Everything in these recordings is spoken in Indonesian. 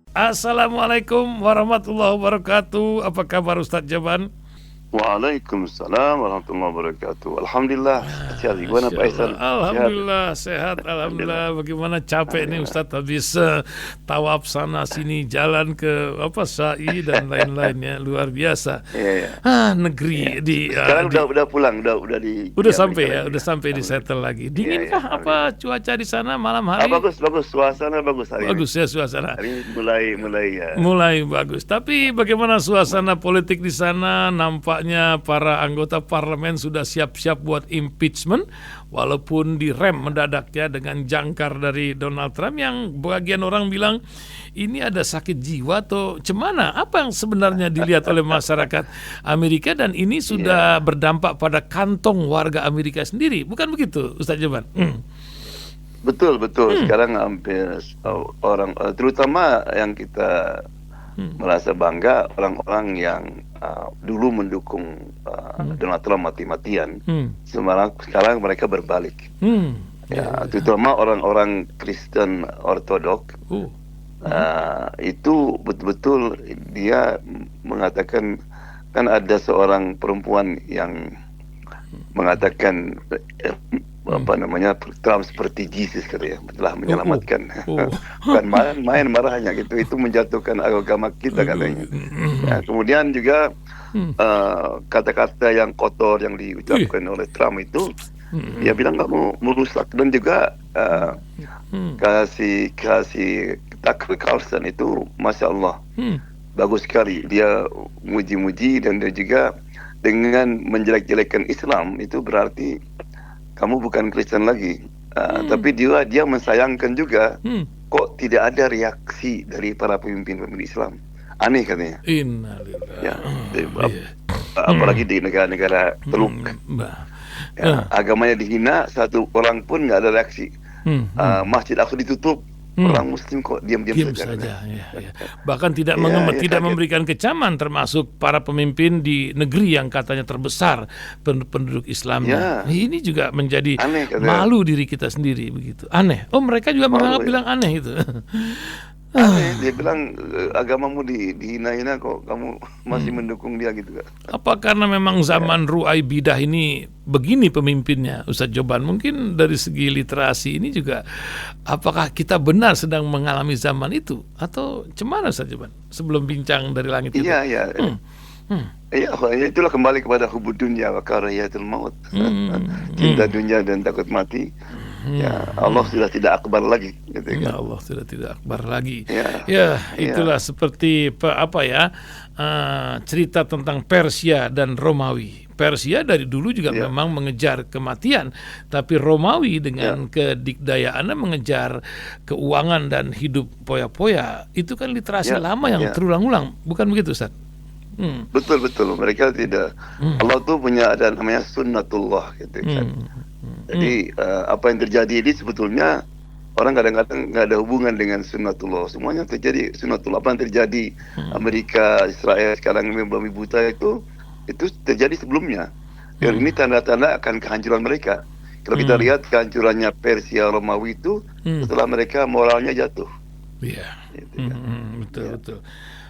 Assalamualaikum warahmatullahi wabarakatuh. Apa kabar Ustadz Jaban? Waalaikumsalam warahmatullahi wabarakatuh. Alhamdulillah, sehat. Gimana Masya Pak Allah, Ihsan? Sehat? Alhamdulillah sehat, Alhamdulillah. Alhamdulillah. Bagaimana capek nih Alhamdulillah. Ustadz habis tawaf sana sini, jalan ke sa'i dan lain-lainnya, luar biasa. Iya, iya. Iya. Negeri Sekarang udah pulang, udah udah di sampai Amerika ya, lagi udah ya. sampai di Alhamdulillah. settle lagi. Iya, iya, Dinginkah alhamdulillah. apa cuaca di sana malam hari? Bagus, bagus. Suasana bagus hari ini. Bagus ya suasana. Hari ini mulai ya. Mulai bagus. Tapi bagaimana suasana politik di sana? Nampaknya para anggota parlemen sudah siap-siap buat impeachment, walaupun direm mendadak ya dengan jangkar dari Donald Trump yang bagian orang bilang ini ada sakit jiwa atau cemana? Apa yang sebenarnya dilihat oleh masyarakat Amerika dan ini sudah berdampak pada kantong warga Amerika sendiri, bukan begitu, Ustaz Jaban? Betul. Sekarang hampir orang, terutama yang kita merasa bangga, orang-orang yang dulu mendukung Donald Trump mati-matian. Sekarang mereka berbalik. Ya, terutama orang-orang Kristen Ortodok. Itu betul-betul dia mengatakan, kan ada seorang perempuan yang mengatakan Trump seperti Jesus katanya, telah menyelamatkan. Bukan main marahnya gitu, itu menjatuhkan agama kita katanya. Ya, kemudian juga kata-kata yang kotor yang diucapkan oleh Trump itu, dia bilang kamu merusak. Dan juga kasih Tucker Carlson itu, masya Allah, bagus sekali. Dia muji-muji, dan dia juga dengan menjelek-jelekkan Islam itu berarti kamu bukan Kristen lagi. Tapi dia mensayangkan juga, kok tidak ada reaksi dari para pemimpin Islam. Aneh katanya. Innalillahi. Ya, apalagi di negara-negara Teluk. Agamanya dihina, satu orang pun nggak ada reaksi. Masjid Aqsa ditutup, orang Muslim kok diam-diam saja. Ya. Bahkan tidak mengemet, tidak memberikan kecaman, termasuk para pemimpin di negeri yang katanya terbesar penduduk Islamnya. Ini juga menjadi aneh, malu diri kita sendiri begitu. Aneh. Oh, mereka juga menganggap bilang aneh itu. Aneh, dia bilang agamamu dihina-hina kok kamu masih mendukung dia gitu kan. Apa karena memang zaman Ru'ai Bidah ini begini pemimpinnya, Ustadz Joban? Mungkin dari segi literasi ini juga, apakah kita benar sedang mengalami zaman itu atau cemana, Ustadz Joban? Sebelum bincang dari langit itu. Iya. Iya, itulah kembali kepada hubud dunya wa karahiyatul maut. Cinta dunia dan takut mati. Ya, Allah sudah tidak akbar lagi gitu kan. Ya, Allah sudah tidak akbar lagi. Ya, itulah seperti cerita tentang Persia dan Romawi. Persia dari dulu juga memang mengejar kematian, tapi Romawi dengan kedikdayaannya mengejar keuangan dan hidup poya-poya. Itu kan literasi lama yang terulang-ulang, bukan begitu, Ustaz? Betul. Mereka tidak. Allah tuh punya ada namanya sunnatullah gitu kan. Jadi apa yang terjadi ini sebetulnya orang kadang-kadang nggak ada hubungan dengan sunnatullah. Semuanya terjadi sunnatullah. Apa yang terjadi Amerika, Israel sekarang membabi buta itu terjadi sebelumnya. Dan ini tanda-tanda akan kehancuran mereka. Kalau kita lihat kehancurannya Persia Romawi itu setelah mereka moralnya jatuh. Iya. Gitu, betul.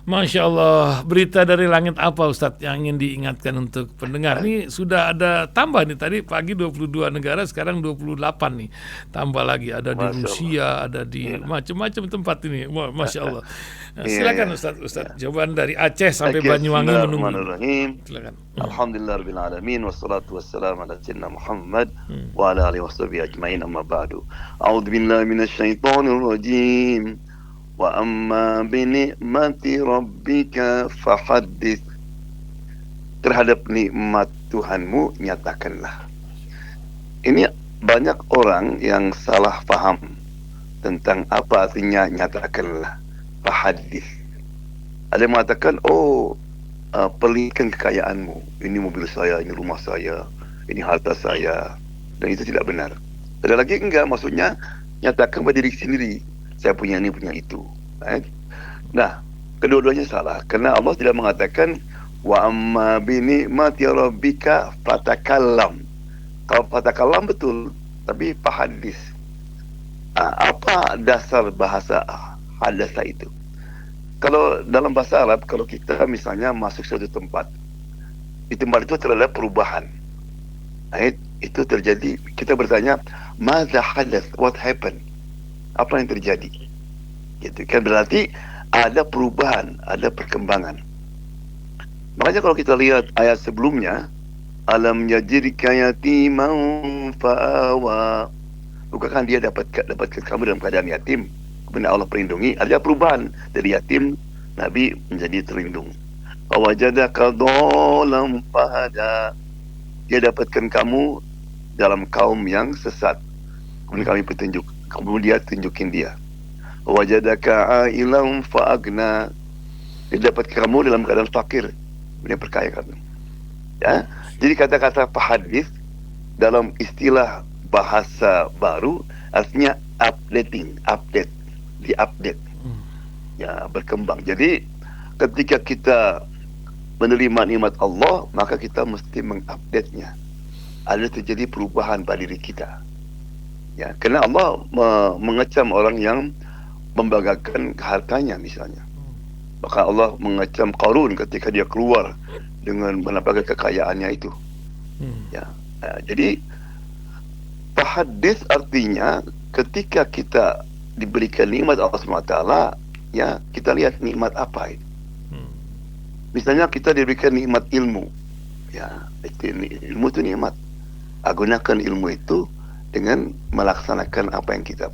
Masya Allah, berita dari langit apa Ustadz yang ingin diingatkan untuk pendengar? Ini sudah ada tambah nih, tadi pagi 22 negara, sekarang 28 nih. Tambah lagi, ada di Rusia, ada di macam-macam tempat ini. Masya Allah. Silakan Ustadz, jawaban dari Aceh sampai Banyuwangi menunggu. Silakan. Alhamdulillah rabbil alamin, wassalatu wassalamu ala sayyidina Muhammad wa ala alihi washabihi ajmain, amma ba'du. A'udzu billahi minasyaitonir rajim. Wa amma binikmati rabbika fahaddits. Terhadap nikmat Tuhanmu nyatakanlah. Ini banyak orang yang salah paham tentang apa artinya nyatakanlah, fahaddits. Ada yang mengatakan, perlihatkan kekayaanmu, ini mobil saya, ini rumah saya, ini harta saya, dan itu tidak benar. Ada lagi enggak, maksudnya nyatakan pada diri sendiri, saya punya ini, punya itu. Nah, kedua-duanya salah, karena Allah tidak mengatakan wa amma bi ni'mati rabbika fatakallam. Kalau fatakallam betul, tapi fahadis. Apa dasar bahasa hadasa itu? kalau dalam bahasa Arab, kalau kita misalnya masuk suatu tempat, di tempat itu terhadap perubahan. Itu terjadi, kita bertanya, Madza hadath? What happened? Apa yang terjadi? Gitu kan, berarti ada perubahan, ada perkembangan. Makanya kalau kita lihat ayat sebelumnya, alam yajidka yatiman fa'awa. Bukankah dia dapatkan kamu dalam keadaan yatim, kemudian Allah perlindungi. Ada perubahan dari yatim, Nabi menjadi terlindung. Wajadaka dhalam fahada. Dia dapatkan kamu dalam kaum yang sesat, kemudian kami petunjuk, kemudian dia tunjukin dia. Wajadaka ailam fa'agna. Dia dapat kamu dalam keadaan fakir, kemudian perkaya kamu. Ya, jadi kata-kata fahadis dalam istilah bahasa baru artinya updating, update, diupdate, ya, berkembang. Jadi ketika kita menerima nikmat Allah, maka kita mesti mengupdate-nya. Ada terjadi perubahan pada diri kita. Ya, kerana Allah mengecam orang yang membanggakan hartanya misalnya. Maka Allah mengecam Qarun ketika dia keluar dengan menampakkan kekayaannya itu. Ya, jadi tahadits artinya ketika kita diberikan nikmat Allah SWT, ya, kita lihat nikmat apa itu. Misalnya kita diberikan nikmat ilmu, ya, ilmu itu nikmat. Gunakan ilmu itu dengan melaksanakan apa yang kita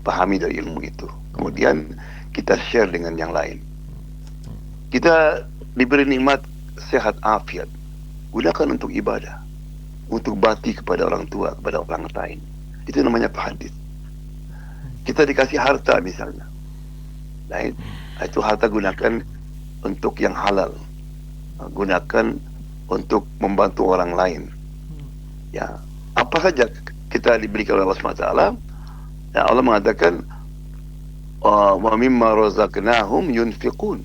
pahami dari ilmu itu. Kemudian kita share dengan yang lain. Kita diberi nikmat sehat afiat, gunakan untuk ibadah, untuk bakti kepada orang tua, kepada orang lain. Itu namanya tahadits. Kita dikasih harta misalnya, nah, itu harta gunakan untuk yang halal, gunakan untuk membantu orang lain. Ya, apa saja kita diberikan oleh Allah SWT, ya, Allah mengatakan wa mimma razaqnahum yunfiqun.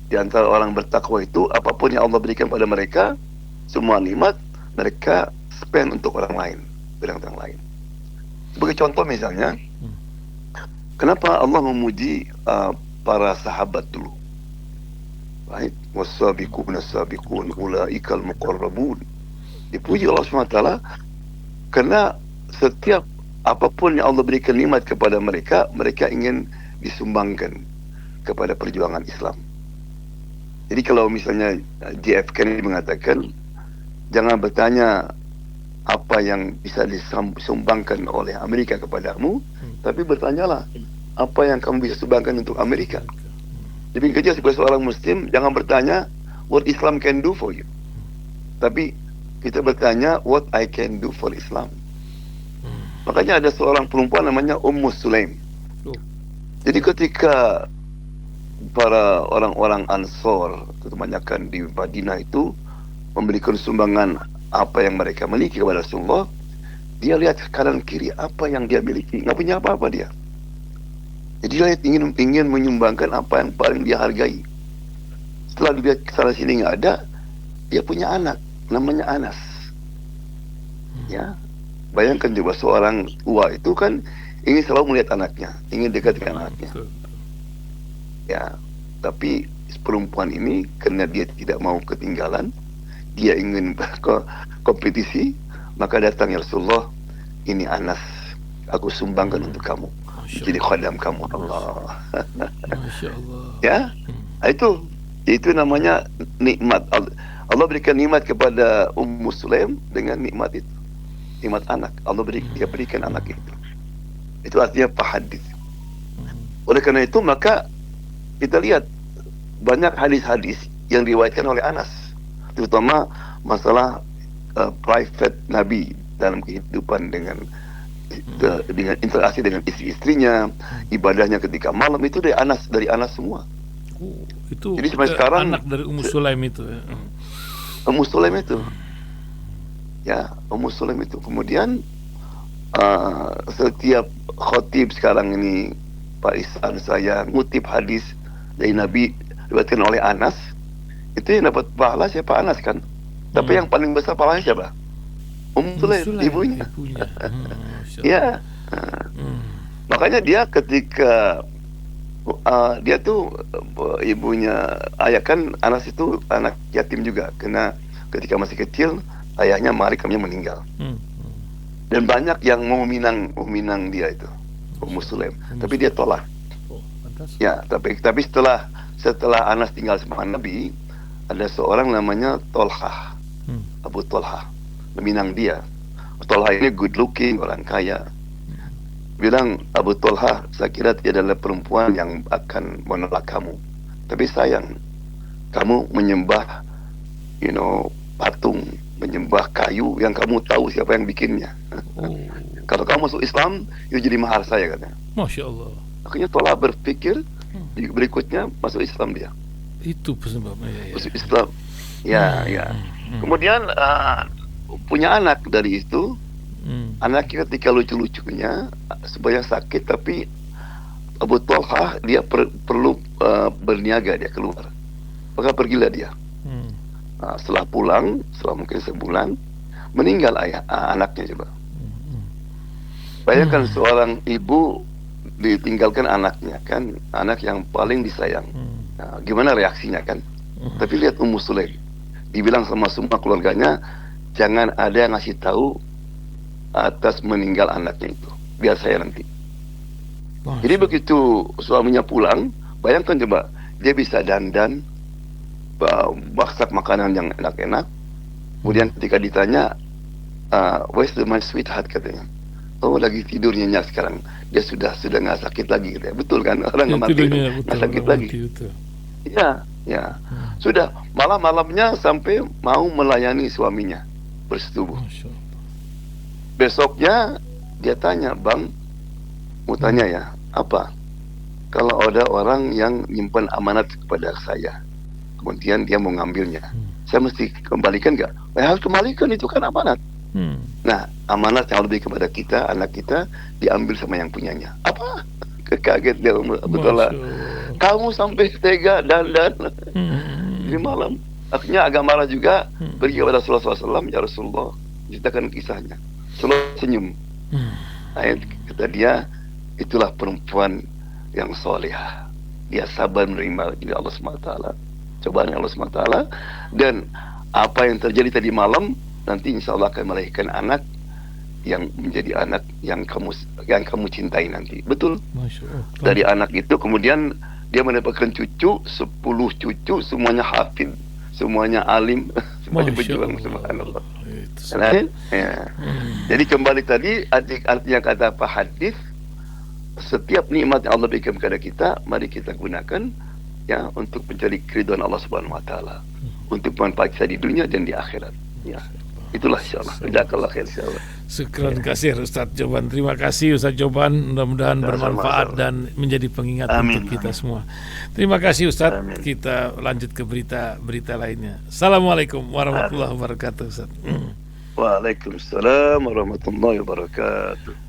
Di antara orang bertakwa itu, apapun yang Allah berikan pada mereka, semua nikmat mereka spend untuk orang lain, orang lain. Sebagai contoh misalnya, kenapa Allah memuji para sahabat dulu? Baik, was-sabiquna as-sabiqun ulaikal muqarrabun. Dipuji Allah SWT kerana setiap apapun yang Allah berikan nikmat kepada mereka, mereka ingin disumbangkan kepada perjuangan Islam. Jadi kalau misalnya JF Kennedy mengatakan, jangan bertanya apa yang bisa disumbangkan oleh Amerika kepadamu, tapi bertanyalah apa yang kamu bisa sumbangkan untuk Amerika. Lebih kerja sebagai seorang Muslim, jangan bertanya what Islam can do for you, tapi kita bertanya what I can do for Islam. Makanya ada seorang perempuan namanya Sulaim. Jadi ketika para orang-orang Ansor, kebanyakan di Madinah itu, memberikan sumbangan apa yang mereka miliki kepada Rasulullah, dia lihat kanan kiri apa yang dia miliki, nggak punya apa-apa dia. Jadi dia ingin menyumbangkan apa yang paling dia hargai. Setelah dilihat kesana sini nggak ada, dia punya anak namanya Anas. Ya, bayangkan juga seorang tua itu kan ingin selalu melihat anaknya, ingin dekat dengan anaknya. Ya, tapi perempuan ini kerana dia tidak mau ketinggalan, dia ingin kompetisi, maka datang ya Rasulullah, ini Anas, aku sumbangkan untuk kamu, jadi khadam kamu. Allah. Masya Allah. Ya, itu namanya nikmat. Allah berikan nikmat kepada Sulaim dengan nikmat itu, nikmat anak. Dia berikan anak itu. Itu artinya tahadits. Oleh karena itu maka kita lihat banyak hadis-hadis yang diriwayatkan oleh Anas, terutama masalah private Nabi dalam kehidupan dengan interaksi dengan istri-istrinya, ibadahnya ketika malam, itu dari Anas semua. Itu jadi sampai sekarang anak dari Sulaim itu ya. Sulaim itu. Ya, Sulaim itu. Kemudian setiap khotib sekarang ini, Pak Ihsan, saya ngutip hadis dari Nabi diriwayatkan oleh Anas, itu yang dapat pahala siapa? Anas kan. Tapi yang paling besar pahalanya siapa? Sulaim, ibunya. Ya. Makanya dia ketika Dia tuh ibunya, ayah kan Anas itu anak yatim juga, karena ketika masih kecil ayahnya marikamnya meninggal. Dan banyak yang mau minang dia itu Muslim, tapi dia tolak. Ya, tapi setelah Anas tinggal sama Nabi, ada seorang namanya Tolhah, Abu Tolhah, meminang dia. Tolhah ini good looking, orang kaya. Bilang, Abu Tolhah, saya kira dia adalah perempuan yang akan menolak kamu. Tapi sayang, kamu menyembah, patung, menyembah kayu yang kamu tahu siapa yang bikinnya. Kalau kamu masuk Islam, itu jadi mahar saya, katanya. Masya Allah. Akhirnya Tolhah berpikir, berikutnya masuk Islam dia. Itu penyebabnya. Masuk Islam. Ya. Kemudian punya anak dari itu. Anaknya ketika lucu-lucunya supaya sakit, tapi Abu Tolhah dia perlu berniaga, dia keluar. Maka pergilah dia. Setelah pulang, setelah mungkin sebulan, meninggal anaknya coba. Bayangkan seorang ibu ditinggalkan anaknya, kan, anak yang paling disayang. Gimana reaksinya, kan? Tapi lihat Ummu Sulaim, dibilang sama semua keluarganya, jangan ada yang ngasih tahu atas meninggal anaknya itu, biar saya nanti. Jadi begitu suaminya pulang, bayangkan coba, dia bisa dandan, masak makanan yang enak-enak. Kemudian ketika ditanya, where's my sweetheart, katanya. Oh, lagi tidur nyenyak sekarang. Dia sudah nggak sakit lagi, katanya. Betul kan? Orang nggak mati, nggak sakit lagi. Ya. Sudah malam-malamnya sampai mau melayani suaminya bersetubuh. Besoknya dia tanya, Bang, mau tanya ya, apa? Kalau ada orang yang nyimpan amanat kepada saya, kemudian dia mau ngambilnya, saya mesti kembalikan nggak? Harus kembalikan, itu kan amanat. Nah, amanat yang lebih kepada kita, anak kita, diambil sama yang punyanya. Apa? Kaget dia, betul lah. Kamu sampai tega dandan di malam. Akhirnya agak marah juga, pergi kepada Rasulullah SAW, ya Rasulullah, ceritakan kisahnya. Rasulullah senyum. Kata dia, itulah perempuan yang solehah. Dia sabar menerima Allah SWT, cobaan Allah SWT, dan apa yang terjadi tadi malam, nanti insya Allah akan melahirkan anak yang menjadi anak yang kamu cintai nanti. Betul. Dari anak itu kemudian dia mendapatkan cucu, 10 cucu, semuanya hafid, semuanya alim, semuanya berjuang, subhanallah. Ya. Jadi kembali tadi, artinya kata Pak Hadis, setiap nikmat yang Allah berikan kepada kita, mari kita gunakan ya untuk mencari keridhaan Allah Subhanahu wa taala, untuk manfaat kita di dunia dan di akhirat. Ya. Itulah insyaallah. Jazakallah khair insyaallah. Syukran kasih Ustaz Joban. Terima kasih Ustaz Joban. Mudah-mudahan bermanfaat dan menjadi pengingat untuk kita semua. Terima kasih Ustaz. Kita lanjut ke berita lainnya. Assalamualaikum warahmatullahi wabarakatuh Ustaz. Waalaikumsalam warahmatullahi wabarakatuh.